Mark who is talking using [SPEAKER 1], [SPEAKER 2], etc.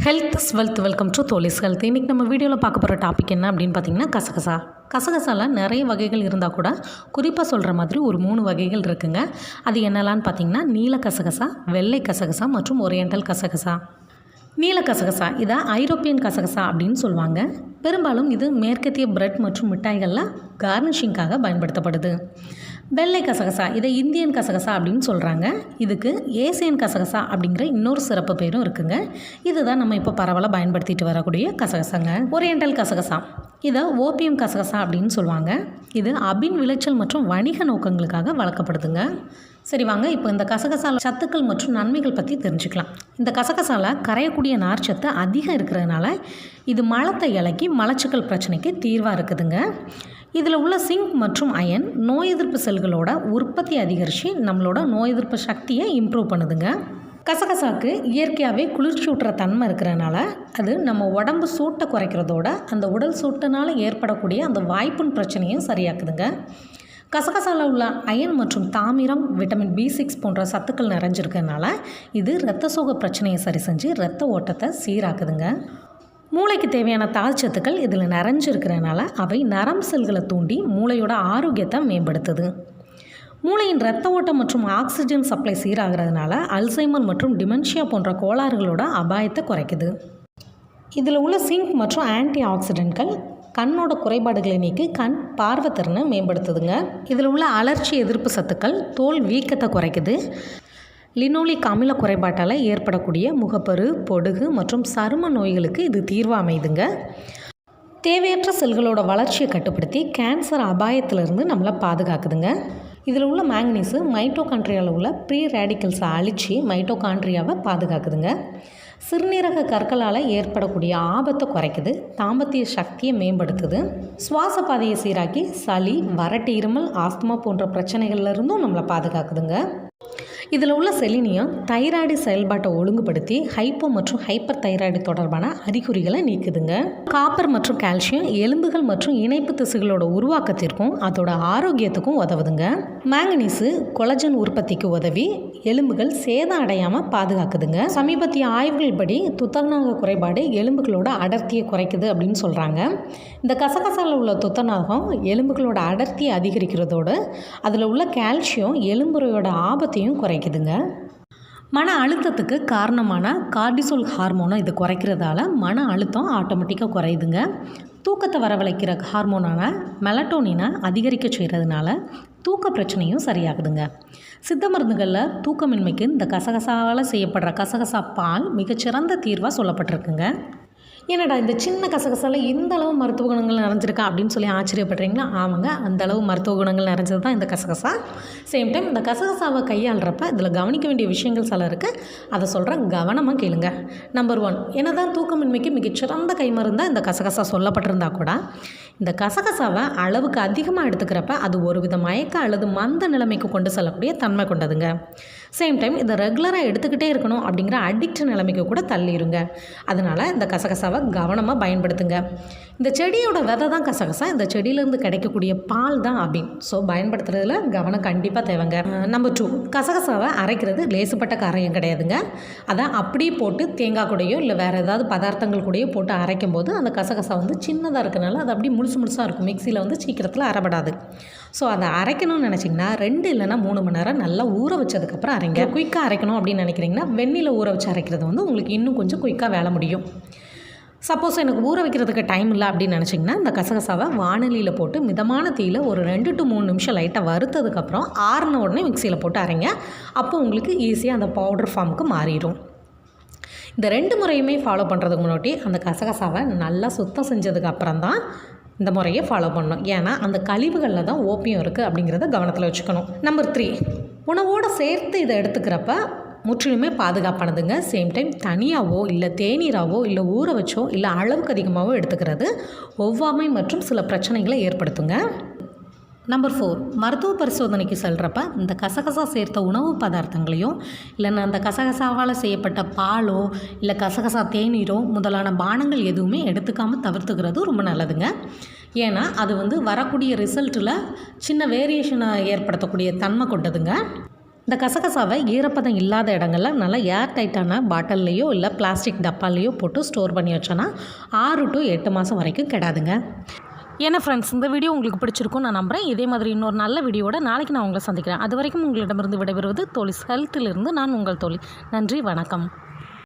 [SPEAKER 1] Health is wealth. Welcome to தோலிஸ் health. இன்றைக்கி நம்ம வீடியோவில் பார்க்க போகிற டாபிக் என்ன அப்படின்னு பார்த்தீங்கன்னா கசகசா. கசகசாவில் நிறைய வகைகள் இருந்தால் கூட குறிப்பாக சொல்கிற மாதிரி ஒரு 3 வகைகள் இருக்குங்க. அது என்னெல்லான்னு பார்த்தீங்கன்னா நீல கசகசா, வெள்ளை கசகசா மற்றும் ஓரியண்டல் கசகசா. நீல கசகசா இதை ஐரோப்பியன் கசகசா அப்படின்னு சொல்லுவாங்க. பெரும்பாலும் இது மேற்கத்திய பிரெட் மற்றும் மிட்டாய்களில் கார்னிஷிங்காக பயன்படுத்தப்படுது. வெள்ளை கசகசா இதை இந்தியன் கசகசா அப்படின்னு சொல்கிறாங்க. இதுக்கு ஏசியன் கசகசா அப்படிங்கிற இன்னொரு சிறப்பு பேரும் இருக்குங்க. இதுதான் நம்ம இப்போ பரவலாக பயன்படுத்திட்டு வரக்கூடிய கசகசாங்க. ஓரியண்டல் கசகசா இதை ஓபியம் கசகசா அப்படின்னு சொல்லுவாங்க. இது அபின் விளைச்சல் மற்றும் வணிக நோக்கங்களுக்காக வளர்க்கப்படுதுங்க. சரி வாங்க, இப்போ இந்த கசகசால சத்துக்கள் மற்றும் நன்மைகள் பற்றி தெரிஞ்சுக்கலாம். இந்த கசகசால கரையக்கூடிய நார்ச்சத்து அதிகம் இருக்கிறதுனால இது மலத்தை இலக்கி மலச்சிக்கல் பிரச்சனைக்கு தீர்வாக இருக்குதுங்க. இதில் உள்ள சிங்க் மற்றும் அயன் நோய் எதிர்ப்பு செல்களோட உற்பத்தி அதிகரித்து நம்மளோட நோய் எதிர்ப்பு சக்தியை இம்ப்ரூவ் பண்ணுதுங்க. கசகசாவுக்கு இயற்கையாகவே குளிர்ச்சியூட்டுற தன்மை இருக்கிறதுனால அது நம்ம உடம்பு சூட்டை குறைக்கிறதோட அந்த உடல் சூட்டினால் ஏற்படக்கூடிய அந்த வாய்ப்புண் பிரச்சனையும் சரியாக்குதுங்க. கசகசாவில் உள்ள அயன் மற்றும் தாமிரம், விட்டமின் B6 போன்ற சத்துக்கள் நிறைஞ்சிருக்கிறதுனால இது இரத்த சோகை பிரச்சனையை சரி செஞ்சு இரத்த ஓட்டத்தை சீராக்குதுங்க. மூளைக்கு தேவையான தாழ்ச்சத்துக்கள் இதில் நிறைஞ்சிருக்கிறதுனால அவை நரம் செல்களை தூண்டி மூளையோட ஆரோக்கியத்தை மேம்படுத்துது. மூளையின் இரத்த ஓட்டம் மற்றும் ஆக்சிஜன் சப்ளை சீராகிறதுனால அல்சைமர் மற்றும் டிமென்ஷியா போன்ற கோளாறுகளோட அபாயத்தை குறைக்குது. இதில் உள்ள சிங்க் மற்றும் ஆன்டி ஆக்சிடென்ட்கள் கண்ணோட குறைபாடுகளை நீக்கி கண் பார்வைத்திறனை மேம்படுத்துதுங்க. இதில் உள்ள அலர்ச்சி எதிர்ப்பு சத்துக்கள் தோல் வீக்கத்தை குறைக்குது. லினோலிக் அமில குறைபாட்டால் ஏற்படக்கூடிய முகப்பரு, பொடுகு மற்றும் சரும நோய்களுக்கு இது தீர்வு அமைதுங்க. தேவையற்ற செல்களோட வளர்ச்சியை கட்டுப்படுத்தி கேன்சர் அபாயத்திலிருந்து நம்மளை பாதுகாக்குதுங்க. இதில் உள்ள மேங்கனீஸு மைட்டோகாண்ட்ரியாவில் உள்ள ப்ரீ ரேடிக்கல்ஸை அழித்து மைட்டோகாண்ட்ரியாவை பாதுகாக்குதுங்க. சிறுநீரக கற்களால் ஏற்படக்கூடிய ஆபத்தை குறைக்குது. தாம்பத்திய சக்தியை மேம்படுத்துது. சுவாச பாதையை சீராக்கி சளி, வறட்டு இருமல், ஆஸ்துமா போன்ற பிரச்சனைகள்லேருந்தும் நம்மளை பாதுகாக்குதுங்க. இதில் உள்ள செலினியம் தைராய்டு செயல்பாட்டை ஒழுங்குபடுத்தி ஹைப்போ மற்றும் ஹைப்பர் தைராய்டு தொடர்பான அறிகுறிகளை நீக்குதுங்க. காப்பர் மற்றும் கால்சியம் எலும்புகள் மற்றும் இணைப்பு திசுகளோட உருவாக்கத்திற்கும் அதோட ஆரோக்கியத்துக்கும் உதவுதுங்க. மேங்கனீஸு கொலஜன் உற்பத்திக்கு உதவி எலும்புகள் சேதம் அடையாமல் பாதுகாக்குதுங்க. சமீபத்திய ஆய்வுகள் படி துத்தநாக குறைபாடு எலும்புகளோட அடர்த்தியை குறைக்குது அப்படின்னு சொல்கிறாங்க. இந்த கசகசாவில் உள்ள துத்தநாகம் எலும்புகளோட அடர்த்தியை அதிகரிக்கிறதோடு அதில் உள்ள கால்சியம் எலும்புறையோட ஆபத்தையும் குறைக்குதுங்க. மன அழுத்தத்துக்கு காரணமான கார்டிசோல் ஹார்மோனை இது குறைக்கிறதால மன அழுத்தம் ஆட்டோமேட்டிக்காக குறையுதுங்க. தூக்கத்தை வரவழைக்கிற ஹார்மோனான மெலட்டோனினை அதிகரிக்க செய்கிறதுனால தூக்க பிரச்சனையும் சரியாகுதுங்க. சித்த மருந்துகளில் தூக்கமின்மைக்கு இந்த கசகசாவால் செய்யப்படுற கசகசா பால் மிகச்சிறந்த தீர்வாக சொல்லப்பட்டிருக்குங்க. ஏன்னாடா இந்த சின்ன கசகசாவில் இந்த அளவு மருத்துவ குணங்கள் நிறைஞ்சிருக்கா அப்படின்னு சொல்லி ஆச்சரியப்படுறீங்களா? ஆமாங்க, அந்த அளவு மருத்துவ குணங்கள் நிறைஞ்சது தான் இந்த கசகசா. சேம் டைம் இந்த கசகசாவை கையாளுறப்ப இதில் கவனிக்க வேண்டிய விஷயங்கள் சில இருக்குது. அதை சொல்கிறேன், கவனமாக கேளுங்க. நம்பர் 1, என்னதான் தூக்கமின்மைக்கு மிகச்சிறந்த கைமருந்தாக இந்த கசகசா சொல்லப்பட்டிருந்தா கூட இந்த கசகசாவை அளவுக்கு அதிகமாக எடுத்துக்கிறப்ப அது ஒரு வித மயக்க அல்லது மந்த நிலைமைக்கு கொண்டு செல்லக்கூடிய தன்மை கொண்டதுங்க. சேம் டைம் இதை ரெகுலராக எடுத்துக்கிட்டே இருக்கணும் அப்படிங்கிற அடிக்ட் நிலைமைக்கு கூட தள்ளிடுங்க. அதனால் இந்த கசகசாவை கவனமாக பயன்படுத்துங்க. இந்த செடியோட விதை தான் கசகசா, இந்த செடியிலேருந்து கிடைக்கக்கூடிய பால் தான் அபின். ஸோ பயன்படுத்துறதுல கவனம் கண்டிப்பாக தேவைங்க. நம்பர் 2, கசகசாவை அரைக்கிறது லேசுப்பட்ட காரியம் கிடையாதுங்க. அதை அப்படியே போட்டு தேங்காய் கூடையோ இல்லை வேறு ஏதாவது பதார்த்தங்கள் கூடயோ போட்டு அரைக்கும் போது அந்த கசகசா வந்து சின்னதாக இருக்கனால அது அப்படியே முழுசாக இருக்கும். மிக்சியில் வந்து சீக்கிரத்தில் அரைப்படாது. ஸோ அதை அரைக்கணும்னு நினச்சிங்கன்னா 2 இல்லைனா 3 மணி நேரம் நல்லா ஊற வச்சதுக்கப்புறம் அரைங்க. குயிக்காக அரைக்கணும் அப்படின்னு நினைக்கிறீங்கன்னா வெந்நில ஊற வச்சு அரைக்கிறது வந்து உங்களுக்கு இன்னும் கொஞ்சம் குயிக்காக வேலை முடியும். சப்போஸ் எனக்கு ஊற வைக்கிறதுக்கு டைம் இல்லை அப்படின்னு நினச்சிங்கன்னா இந்த கசகசாவை வானலியில் போட்டு மிதமான தீயில் ஒரு 2 to 3 நிமிஷம் லைட்டாக வறுத்ததுக்கப்புறம் ஆறின உடனே மிக்சியில் போட்டு அரைங்க. அப்போ உங்களுக்கு ஈஸியாக அந்த பவுடர் ஃபார்முக்கு மாறிடும். இந்த 2 முறையுமே ஃபாலோ பண்ணுறதுக்கு முன்னாடி அந்த கசகசாவை நல்லா சுத்தம் செஞ்சதுக்கு அப்புறம் தான் இந்த முறையை ஃபாலோ பண்ணணும். ஏன்னா அந்த கழிவுகளில் தான் ஓபியம் இருக்குது அப்படிங்கிறத கவனத்தில் வச்சுக்கணும். நம்பர் 3, உணவோடு சேர்த்து இதை எடுத்துக்கிறப்ப முற்றிலுமே பாதுகாப்பானதுங்க. சேம் டைம் தனியாகவோ இல்லை தேநீராவோ இல்லை ஊற வச்சோ இல்லை அளவுக்கு அதிகமாகவோ எடுத்துக்கிறது ஒவ்வாமை மற்றும் சில பிரச்சனைகளை ஏற்படுத்துங்க. நம்பர் 4, மருத்துவ பரிசோதனைக்கு செல்கிறப்ப இந்த கசகசா சேர்த்த உணவு பதார்த்தங்களையும் இல்லைன்னா அந்த கசகசாவால் செய்யப்பட்ட பாலோ இல்லை கசகசா தேநீரோ முதலான பானங்கள் எதுவுமே எடுத்துக்காமல் தவிர்த்துக்கிறது ரொம்ப நல்லதுங்க. ஏன்னா அது வந்து வரக்கூடிய ரிசல்ட்டில் சின்ன வேரியேஷனை ஏற்படுத்தக்கூடிய தன்மை கொண்டதுங்க. இந்த கசகசாவை ஈரப்பதம் இல்லாத இடங்களில் நல்லா ஏர் டைட்டான பாட்டில்லையோ இல்லை பிளாஸ்டிக் டப்பாலையோ போட்டு ஸ்டோர் பண்ணி வச்சோன்னா 6 to 8 மாதம் வரைக்கும் கெடாதுங்க. ஏன்னா ஃப்ரெண்ட்ஸ், இந்த வீடியோ உங்களுக்கு பிடிச்சிருக்கும் நான் நம்புகிறேன். இதே மாதிரி இன்னொரு நல்ல வீடியோட நாளைக்கு நான் உங்களை சந்திக்கிறேன். அது வரைக்கும் உங்களிடமிருந்து விடைபெறுவது தோலிஸ் ஹெல்த்திலிருந்து நான் உங்கள் தோழி. நன்றி, வணக்கம்.